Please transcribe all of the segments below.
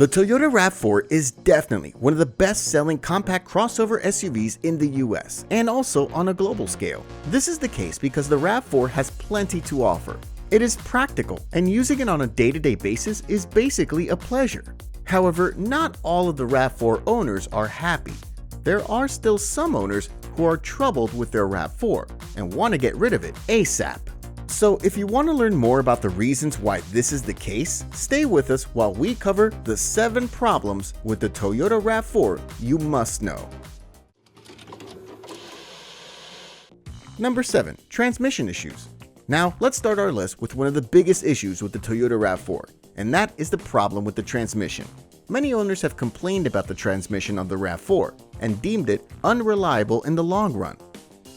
The Toyota RAV4 is definitely one of the best-selling compact crossover SUVs in the US and also on a global scale. This is the case because the RAV4 has plenty to offer. It is practical, and using it on a day-to-day basis is basically a pleasure. However, not all of the RAV4 owners are happy. There are still some owners who are troubled with their RAV4 and want to get rid of it ASAP. So if you want to learn more about the reasons why this is the case, stay with us while we cover the 7 problems with the Toyota RAV4 you must know. Number 7. Transmission issues. Now let's start our list with one of the biggest issues with the Toyota RAV4, and that is the problem with the transmission. Many owners have complained about the transmission of the RAV4 and deemed it unreliable in the long run.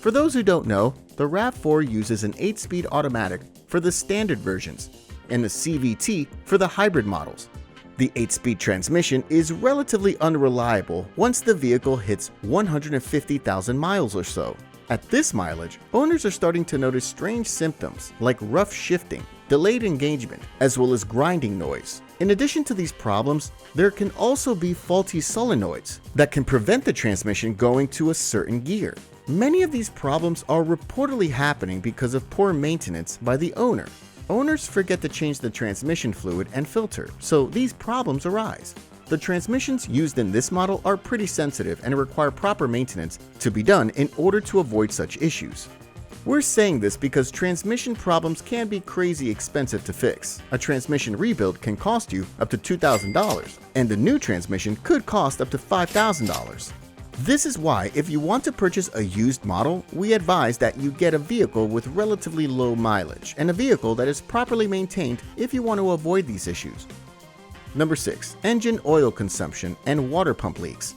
For those who don't know, the RAV4 uses an 8-speed automatic for the standard versions and a CVT for the hybrid models. The 8-speed transmission is relatively unreliable once the vehicle hits 150,000 miles or so. At this mileage, owners are starting to notice strange symptoms like rough shifting, delayed engagement, as well as grinding noise. In addition to these problems, there can also be faulty solenoids that can prevent the transmission going to a certain gear. Many of these problems are reportedly happening because of poor maintenance by the owner. Owners forget to change the transmission fluid and filter, so these problems arise. The transmissions used in this model are pretty sensitive and require proper maintenance to be done in order to avoid such issues. We're saying this because transmission problems can be crazy expensive to fix. A transmission rebuild can cost you up to $2,000, and the new transmission could cost up to $5,000. This is why, if you want to purchase a used model, we advise that you get a vehicle with relatively low mileage and a vehicle that is properly maintained if you want to avoid these issues. Number 6. Engine oil consumption and water pump leaks.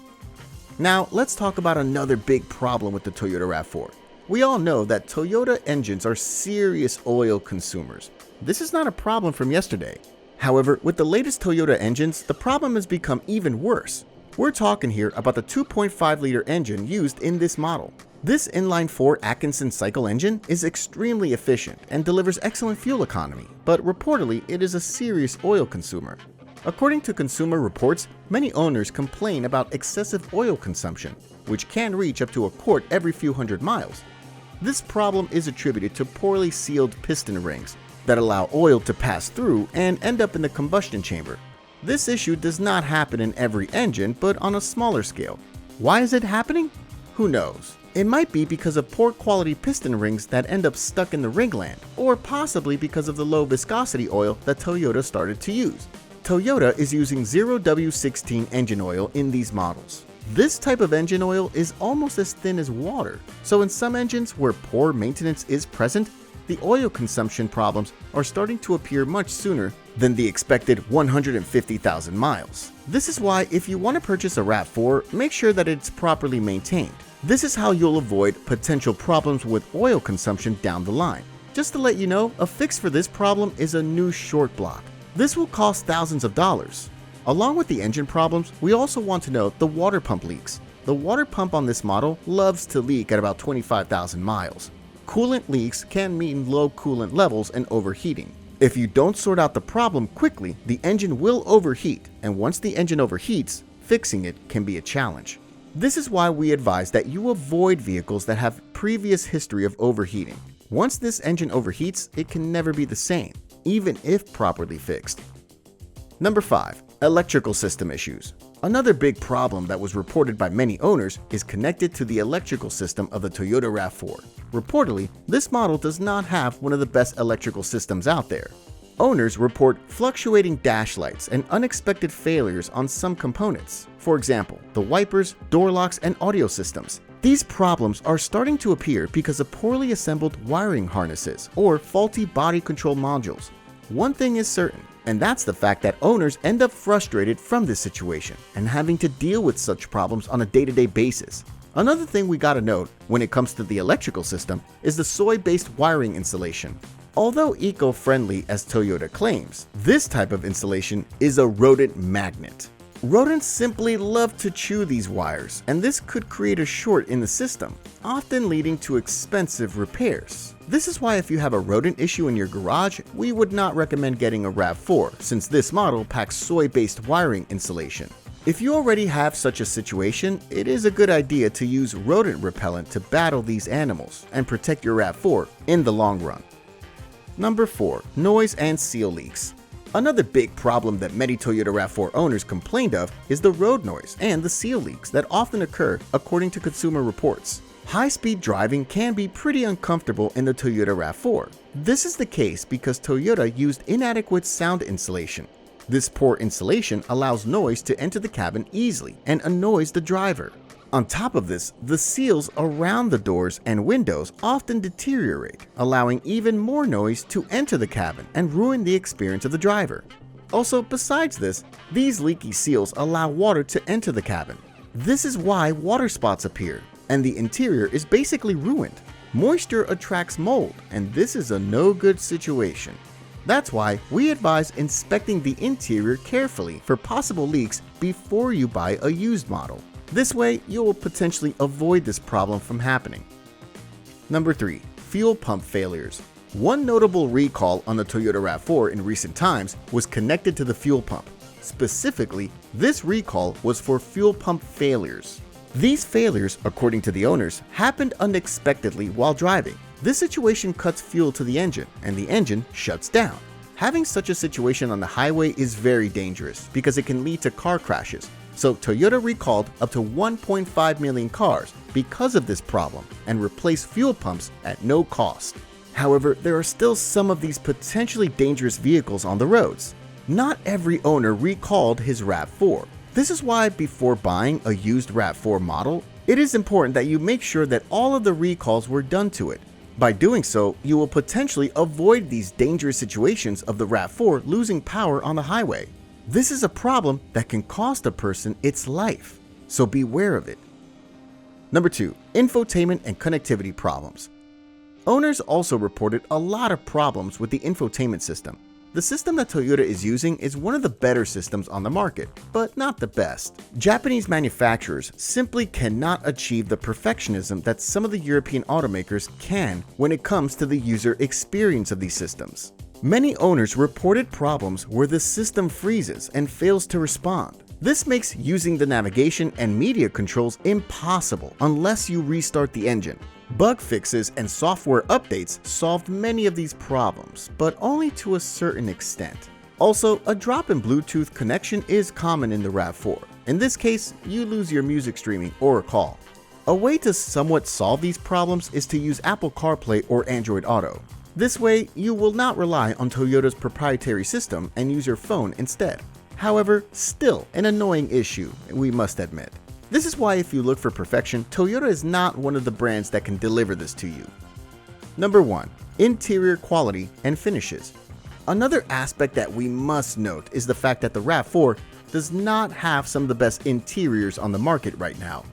Now, let's talk about another big problem with the Toyota RAV4. We all know that Toyota engines are serious oil consumers. This is not a problem from yesterday. However, with the latest Toyota engines, the problem has become even worse. We're talking here about the 2.5-liter engine used in this model. This inline-4 Atkinson cycle engine is extremely efficient and delivers excellent fuel economy, but reportedly it is a serious oil consumer. According to Consumer Reports, many owners complain about excessive oil consumption, which can reach up to a quart every few hundred miles. This problem is attributed to poorly sealed piston rings that allow oil to pass through and end up in the combustion chamber. This issue does not happen in every engine, but on a smaller scale. Why is it happening? Who knows? It might be because of poor quality piston rings that end up stuck in the ringland, or possibly because of the low viscosity oil that Toyota started to use. Toyota is using 0W16 engine oil in these models. This type of engine oil is almost as thin as water, so in some engines where poor maintenance is present, the oil consumption problems are starting to appear much sooner than the expected 150,000 miles. This is why if you want to purchase a RAV4, make sure that it's properly maintained. This is how you'll avoid potential problems with oil consumption down the line. Just to let you know, a fix for this problem is a new short block. This will cost thousands of dollars. Along with the engine problems, we also want to note the water pump leaks. The water pump on this model loves to leak at about 25,000 miles. Coolant leaks can mean low coolant levels and overheating. If you don't sort out the problem quickly, the engine will overheat, and once the engine overheats, fixing it can be a challenge. This is why we advise that you avoid vehicles that have previous history of overheating. Once this engine overheats, it can never be the same, even if properly fixed. Number 5. Electrical system issues. Another big problem that was reported by many owners is connected to the electrical system of the Toyota RAV4. Reportedly, this model does not have one of the best electrical systems out there. Owners report fluctuating dash lights and unexpected failures on some components. For example, the wipers, door locks, and audio systems. These problems are starting to appear because of poorly assembled wiring harnesses or faulty body control modules. One thing is certain, and that's the fact that owners end up frustrated from this situation and having to deal with such problems on a day-to-day basis. Another thing we gotta note when it comes to the electrical system is the soy-based wiring insulation. Although eco-friendly as Toyota claims, this type of insulation is a rodent magnet. Rodents simply love to chew these wires, and this could create a short in the system, often leading to expensive repairs. This is why if you have a rodent issue in your garage, we would not recommend getting a RAV4, since this model packs soy-based wiring insulation. If you already have such a situation, it is a good idea to use rodent repellent to battle these animals and protect your RAV4 in the long run. Number 4. Noise and seal leaks. Another big problem that many Toyota RAV4 owners complained of is the road noise and the seal leaks that often occur according to Consumer Reports. High-speed driving can be pretty uncomfortable in the Toyota RAV4. This is the case because Toyota used inadequate sound insulation. This poor insulation allows noise to enter the cabin easily and annoys the driver. On top of this, the seals around the doors and windows often deteriorate, allowing even more noise to enter the cabin and ruin the experience of the driver. Also, besides this, these leaky seals allow water to enter the cabin. This is why water spots appear, and the interior is basically ruined. Moisture attracts mold, and this is a no-good situation. That's why we advise inspecting the interior carefully for possible leaks before you buy a used model. This way, you will potentially avoid this problem from happening. Number 3. Fuel pump failures. One notable recall on the Toyota RAV4 in recent times was connected to the fuel pump. Specifically, this recall was for fuel pump failures. These failures, according to the owners, happened unexpectedly while driving. This situation cuts fuel to the engine, and the engine shuts down. Having such a situation on the highway is very dangerous because it can lead to car crashes. So Toyota recalled up to 1.5 million cars because of this problem and replaced fuel pumps at no cost. However, there are still some of these potentially dangerous vehicles on the roads. Not every owner recalled his RAV4. This is why before buying a used RAV4 model, it is important that you make sure that all of the recalls were done to it. By doing so, you will potentially avoid these dangerous situations of the RAV4 losing power on the highway. This is a problem that can cost a person its life, so beware of it. Number 2. Infotainment and connectivity problems. Owners also reported a lot of problems with the infotainment system. The system that Toyota is using is one of the better systems on the market, but not the best. Japanese manufacturers simply cannot achieve the perfectionism that some of the European automakers can when it comes to the user experience of these systems. Many owners reported problems where the system freezes and fails to respond. This makes using the navigation and media controls impossible unless you restart the engine. Bug fixes and software updates solved many of these problems, but only to a certain extent. Also, a drop in Bluetooth connection is common in the RAV4. In this case, you lose your music streaming or a call. A way to somewhat solve these problems is to use Apple CarPlay or Android Auto. This way, you will not rely on Toyota's proprietary system and use your phone instead. However, still an annoying issue, we must admit. This is why if you look for perfection, Toyota is not one of the brands that can deliver this to you. Number 1. Interior quality and finishes. Another aspect that we must note is the fact that the RAV4 does not have some of the best interiors on the market right now.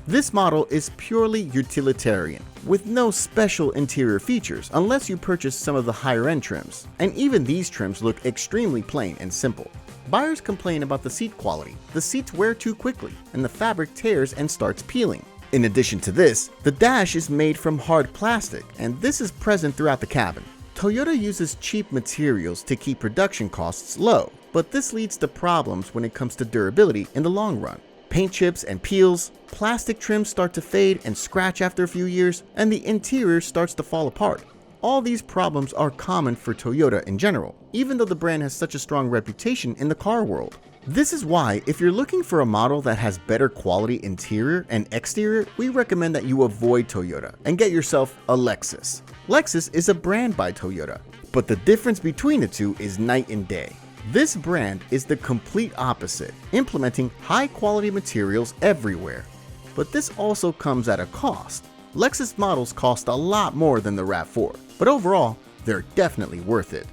This model is purely utilitarian, with no special interior features unless you purchase some of the higher-end trims, and even these trims look extremely plain and simple. Buyers complain about the seat quality. The seats wear too quickly, and the fabric tears and starts peeling. In addition to this, the dash is made from hard plastic, and this is present throughout the cabin. Toyota uses cheap materials to keep production costs low, but this leads to problems when it comes to durability in the long run. Paint chips and peels, plastic trims start to fade and scratch after a few years, and the interior starts to fall apart. All these problems are common for Toyota in general, even though the brand has such a strong reputation in the car world. This is why, if you're looking for a model that has better quality interior and exterior, we recommend that you avoid Toyota and get yourself a Lexus. Lexus is a brand by Toyota, but the difference between the two is night and day. This brand is the complete opposite, implementing high-quality materials everywhere. But this also comes at a cost. Lexus models cost a lot more than the RAV4, but overall, they're definitely worth it.